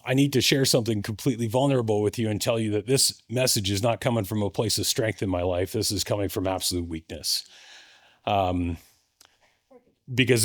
I need to share something completely vulnerable with you and tell you that this message is not coming from a place of strength in my life. This is coming from absolute weakness. Because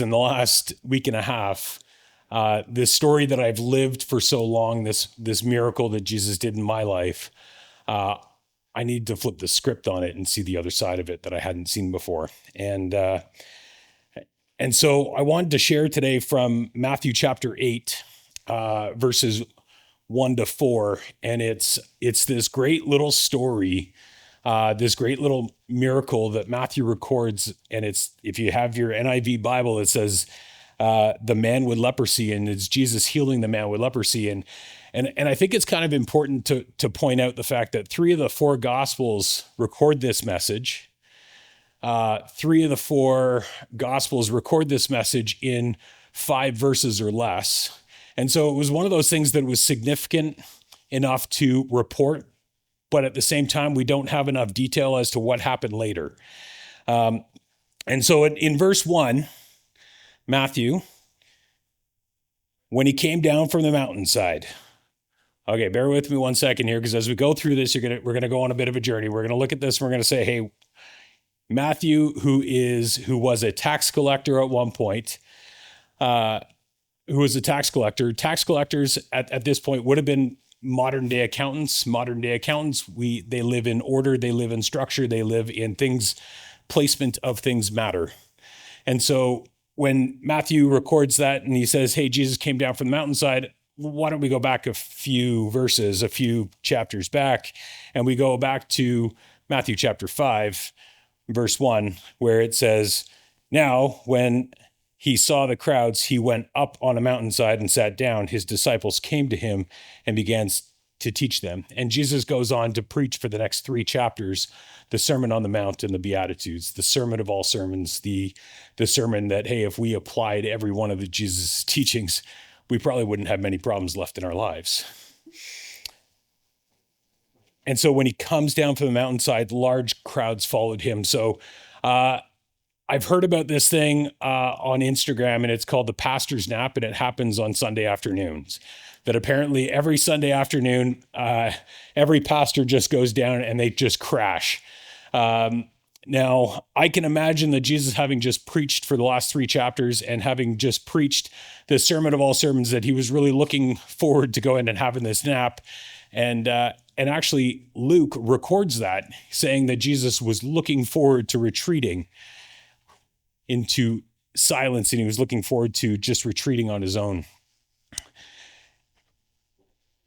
in the last week and a half, this story that I've lived for so long, this miracle that Jesus did in my life, I need to flip the script on it and see the other side of it that I hadn't seen before. And so I wanted to share today from Matthew chapter 8, verses 1-4. And it's this great little story, this great little miracle that Matthew records. And it's, if you have your NIV Bible, it says, the man with leprosy, and it's Jesus healing the man with leprosy. And I think it's kind of important to point out the fact that 3 of the 4 Gospels record this message. 3 of the 4 Gospels record this message in 5 verses or less. And so it was one of those things that was significant enough to report, but at the same time, we don't have enough detail as to what happened later. And so in verse 1, Matthew, when he came down from the mountainside. Okay, bear with me one second here, because as we go through this, we're going to go on a bit of a journey. We're going to look at this. And we're going to say, hey, Matthew, who was a tax collector at one point, who was a tax collector. Tax collectors at this point would have been modern day accountants. Modern day accountants, they live in order, they live in structure, they live in things, placement of things matter. And so when Matthew records that and he says, hey, Jesus came down from the mountainside, why don't we go back a few verses, a few chapters back, and we go back to Matthew chapter 5, verse 1, where it says, now when he saw the crowds, he went up on a mountainside and sat down. His disciples came to him and began to teach them. And Jesus goes on to preach for the next 3 chapters, the Sermon on the Mount and the Beatitudes, the sermon of all sermons, the sermon that, hey, if we applied every one of Jesus' teachings, we probably wouldn't have many problems left in our lives. And so when he comes down from the mountainside, large crowds followed him. So I've heard about this thing on Instagram, and it's called the pastor's nap, and it happens on Sunday afternoons. That apparently every Sunday afternoon, every pastor just goes down and they just crash. Now, I can imagine that Jesus, having just preached for the last 3 chapters and having just preached the sermon of all sermons, that he was really looking forward to going and having this nap. And actually, Luke records that, saying that Jesus was looking forward to retreating into silence, and he was looking forward to just retreating on his own.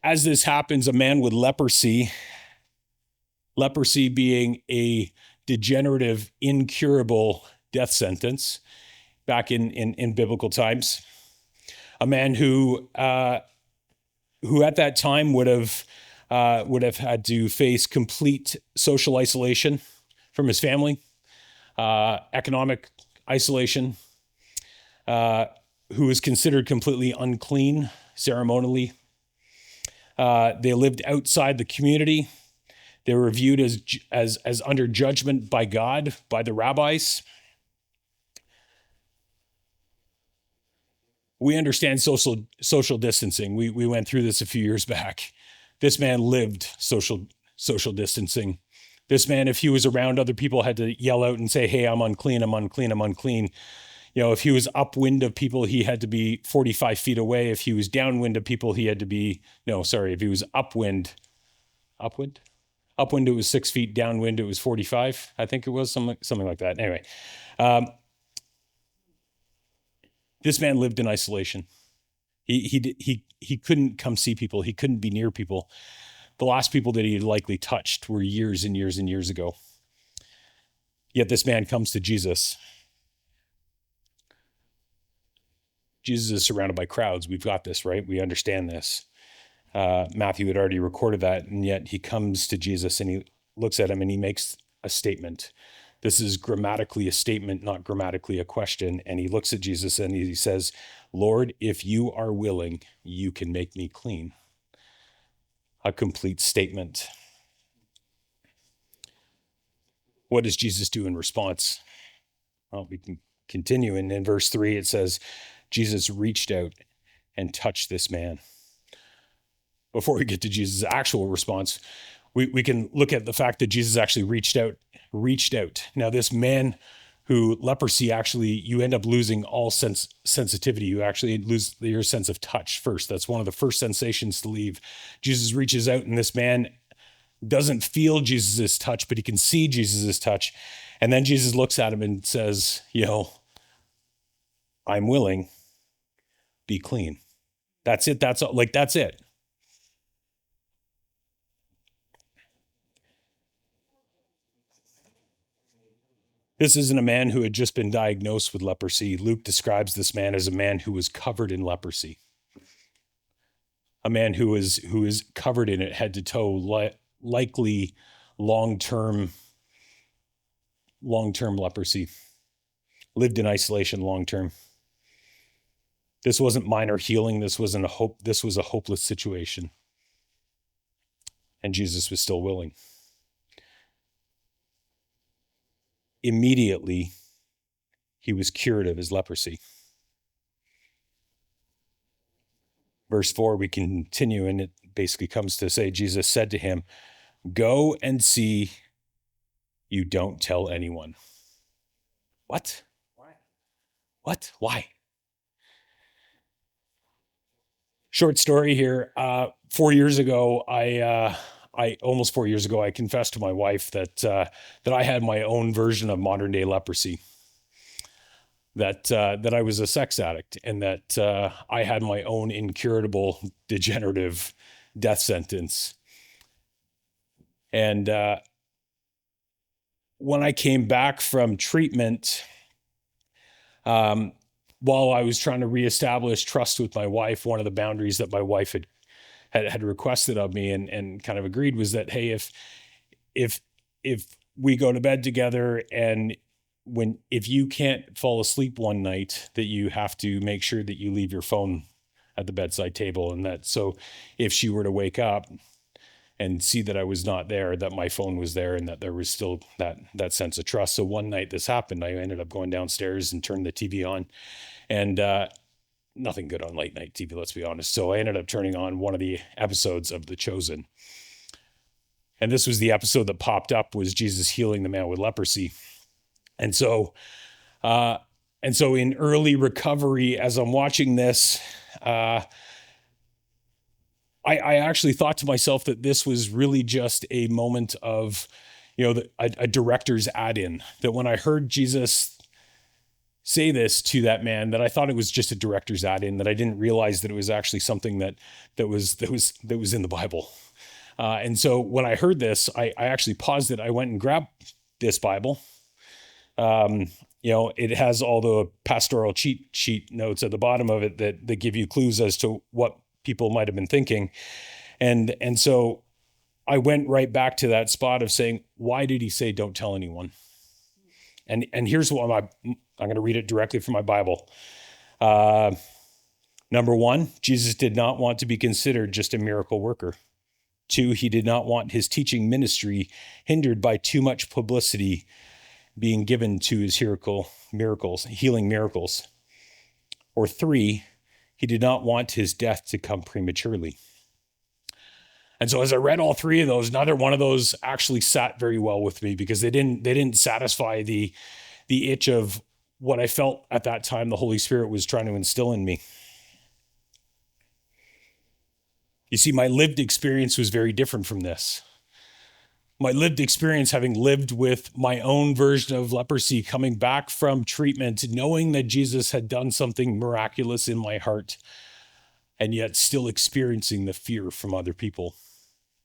As this happens, a man with leprosy being a degenerative, incurable death sentence back in biblical times, a man who at that time would have had to face complete social isolation from his family, economic isolation, who was considered completely unclean ceremonially. They lived outside the community. They were viewed as under judgment by God, by the rabbis. We understand social distancing. We went through this a few years back. This man lived social distancing. This man, if he was around other people, had to yell out and say, hey, I'm unclean, I'm unclean, I'm unclean. You know, if he was upwind of people, he had to be 45 feet away. If he was downwind of people, he had to be, if he was upwind, it was 6 feet, downwind, it was 45. I think it was something like that. Anyway, this man lived in isolation. He couldn't come see people. He couldn't be near people. The last people that he had likely touched were years and years and years ago. Yet this man comes to Jesus. Jesus is surrounded by crowds. We've got this, right? We understand this. Matthew had already recorded that, and yet he comes to Jesus and he looks at him and he makes a statement. This is grammatically a statement, not grammatically a question. And he looks at Jesus and he says, Lord, if you are willing, you can make me clean. A complete statement. What does Jesus do in response? Well, we can continue. And in verse 3, it says, Jesus reached out and touched this man. before we get to Jesus' actual response, we can look at the fact that Jesus actually reached out. Now, this man who leprosy, actually, you end up losing all sensitivity. You actually lose your sense of touch first. That's one of the first sensations to leave. Jesus reaches out, and this man doesn't feel Jesus' touch, but he can see Jesus' touch. And then Jesus looks at him and says, I'm willing, be clean. That's it. That's it. This isn't a man who had just been diagnosed with leprosy. Luke describes this man as a man who was covered in leprosy. A man who is covered in it head to toe, likely long-term leprosy. Lived in isolation long-term. This wasn't minor healing. This was a hopeless situation. And Jesus was still willing. Immediately, he was cured of his leprosy. Verse 4, we continue, and it basically comes to say, Jesus said to him, "Go and see you don't tell anyone." What? Why? What? Why? Short story here. 4 years ago, almost 4 years ago, I confessed to my wife that I had my own version of modern day leprosy. That I was a sex addict, and that I had my own incurable, degenerative death sentence. And when I came back from treatment, while I was trying to reestablish trust with my wife, one of the boundaries that my wife had requested of me and kind of agreed was that, hey, if we go to bed together, and if you can't fall asleep one night, that you have to make sure that you leave your phone at the bedside table, and that so if she were to wake up and see that I was not there, that my phone was there, and that there was still that sense of trust. So one night this happened. I ended up going downstairs and turned the TV on, and nothing good on late night TV, let's be honest. So I ended up turning on one of the episodes of The Chosen. And this was the episode that popped up, was Jesus healing the man with leprosy. And so in early recovery, as I'm watching this, I actually thought to myself that this was really just a moment of, a director's add-in. That when I heard Jesus say this to that man, that I thought it was just a director's add-in. That I didn't realize that it was actually something that was in the Bible. And so when I heard this, I actually paused it. I went and grabbed this Bible. It has all the pastoral cheat sheet notes at the bottom of it that give you clues as to what people might have been thinking. And so I went right back to that spot of saying, why did he say, don't tell anyone? And here's what I'm going to read it directly from my Bible. Number one, Jesus did not want to be considered just a miracle worker. 2, he did not want his teaching ministry hindered by too much publicity being given to his healing miracles. Or 3, he did not want his death to come prematurely. And so as I read all 3 of those, neither one of those actually sat very well with me, because they didn't satisfy the itch of what I felt at that time the Holy Spirit was trying to instill in me. You see, my lived experience was very different from this. My lived experience, having lived with my own version of leprosy, coming back from treatment, knowing that Jesus had done something miraculous in my heart, and yet still experiencing the fear from other people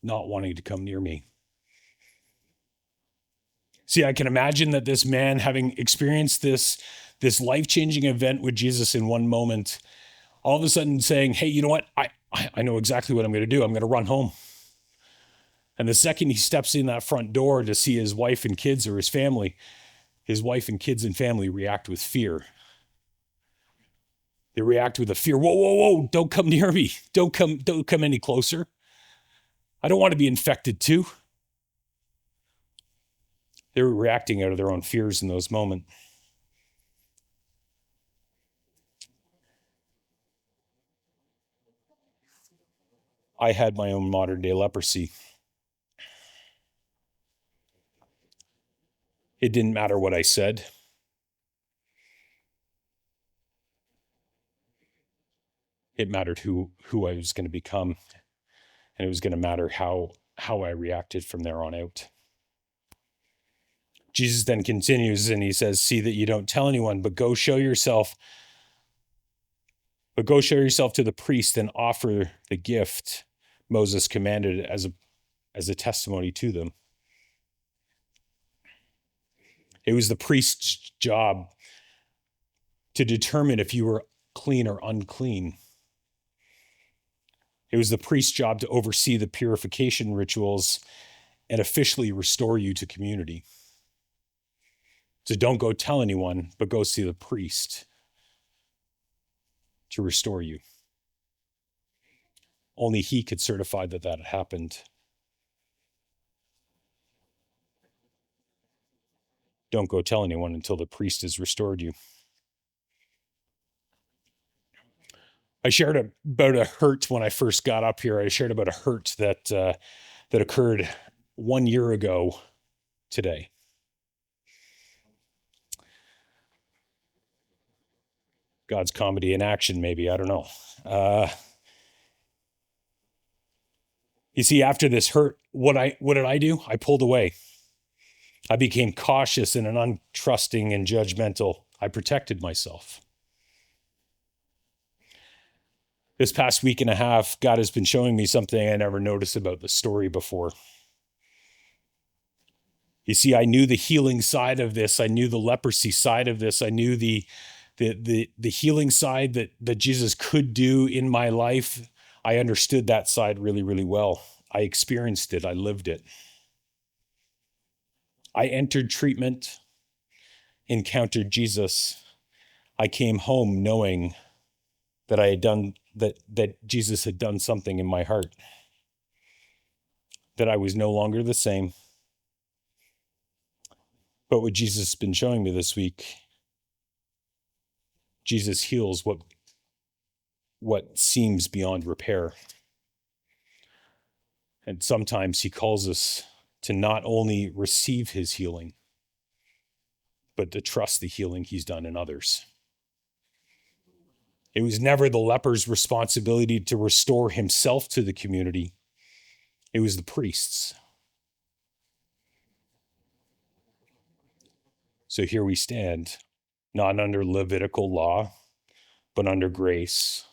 not wanting to come near me. See, I can imagine that this man, having experienced this life-changing event with Jesus in one moment, all of a sudden saying, hey, you know what? I know exactly what I'm going to do. I'm going to run home. And the second he steps in that front door to see his wife and kids or his family, his wife and kids and family react with fear. They react with a fear. Whoa, whoa, whoa, don't come near me. Don't come any closer. I don't want to be infected too. They were reacting out of their own fears in those moments. I had my own modern day leprosy. It didn't matter what I said. It mattered who I was going to become, and it was going to matter how I reacted from there on out. Jesus then continues and he says, "See that you don't tell anyone, but go show yourself to the priest and offer the gift Moses commanded as a testimony to them." It was the priest's job to determine if you were clean or unclean. It was the priest's job to oversee the purification rituals and officially restore you to community. So don't go tell anyone, but go see the priest to restore you. Only he could certify that had happened. Don't go tell anyone until the priest has restored you. I shared about a hurt when I first got up here. I shared about a hurt that occurred 1 year ago today. God's comedy in action, maybe. I don't know. You see, after this hurt, what did I do? I pulled away. I became cautious and untrusting and judgmental. I protected myself. This past week and a half, God has been showing me something I never noticed about the story before. You see, I knew the healing side of this. I knew the leprosy side of this. I knew the healing side that Jesus could do in my life. I understood that side really, really well. I experienced it. I lived it. I entered treatment, encountered Jesus. I came home knowing that I had done that Jesus had done something in my heart, that I was no longer the same. But what Jesus has been showing me this week, Jesus heals what seems beyond repair. And sometimes he calls us to not only receive his healing, but to trust the healing he's done in others. It was never the leper's responsibility to restore himself to the community. It was the priest's. So here we stand, not under Levitical law, but under grace.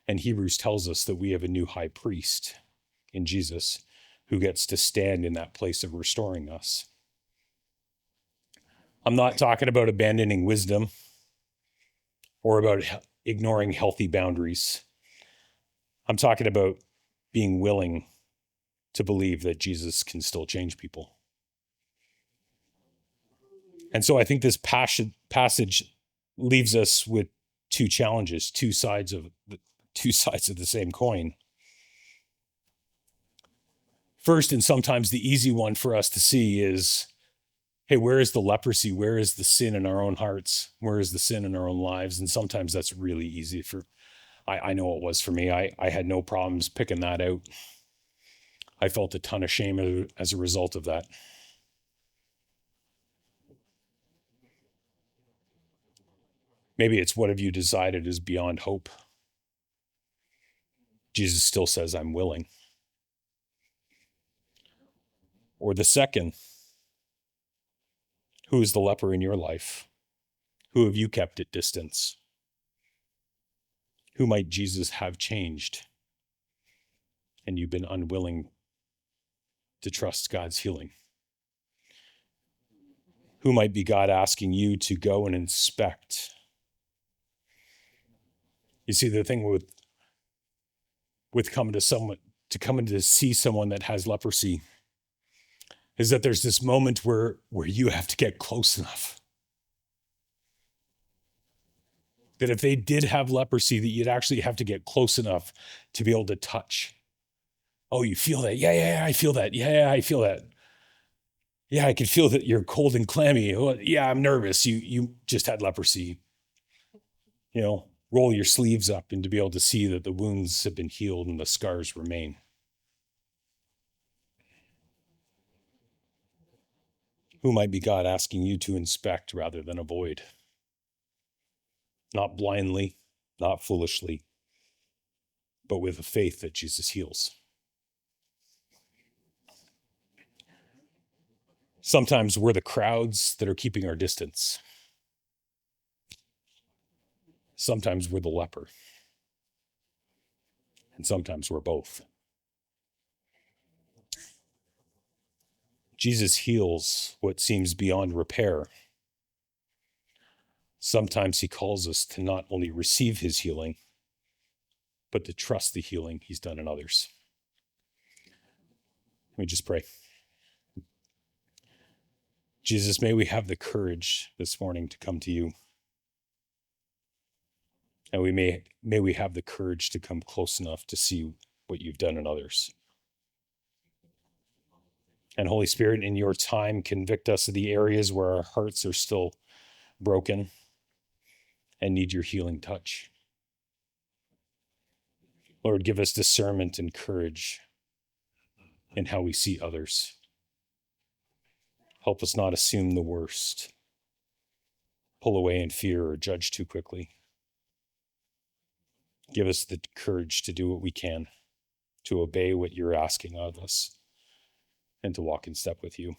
And Hebrews tells us that we have a new high priest in Jesus who gets to stand in that place of restoring us. I'm not talking about abandoning wisdom or about ignoring healthy boundaries. I'm talking about being willing to believe that Jesus can still change people. And so I think this passage leaves us with two challenges, two sides of the same coin. First, and sometimes the easy one for us to see is, hey, where is the leprosy? Where is the sin in our own hearts? Where is the sin in our own lives? And sometimes that's really easy I know it was for me. I had no problems picking that out. I felt a ton of shame as a result of that. Maybe it's what have you decided is beyond hope. Jesus still says, I'm willing. Or the second, who is the leper in your life? Who have you kept at distance? Who might Jesus have changed? And you've been unwilling to trust God's healing. Who might be God asking you to go and inspect? You see, the thing with coming to see someone that has leprosy is that there's this moment where you have to get close enough. That if they did have leprosy, that you'd actually have to get close enough to be able to touch. Oh, you feel that? Yeah, I feel that. Yeah, I feel that. Yeah, I can feel that you're cold and clammy. Oh, yeah, I'm nervous. You just had leprosy. You know, roll your sleeves up and to be able to see that the wounds have been healed and the scars remain. Who might be God asking you to inspect rather than avoid? Not blindly, not foolishly, but with a faith that Jesus heals. Sometimes we're the crowds that are keeping our distance. Sometimes we're the leper. And sometimes we're both. Jesus heals what seems beyond repair. Sometimes he calls us to not only receive his healing, but to trust the healing he's done in others. Let me just pray. Jesus, may we have the courage this morning to come to you. And may we have the courage to come close enough to see what you've done in others. And Holy Spirit, in your time, convict us of the areas where our hearts are still broken and need your healing touch. Lord, give us discernment and courage in how we see others. Help us not assume the worst, pull away in fear, or judge too quickly. Give us the courage to do what we can, to obey what you're asking of us, and to walk in step with you.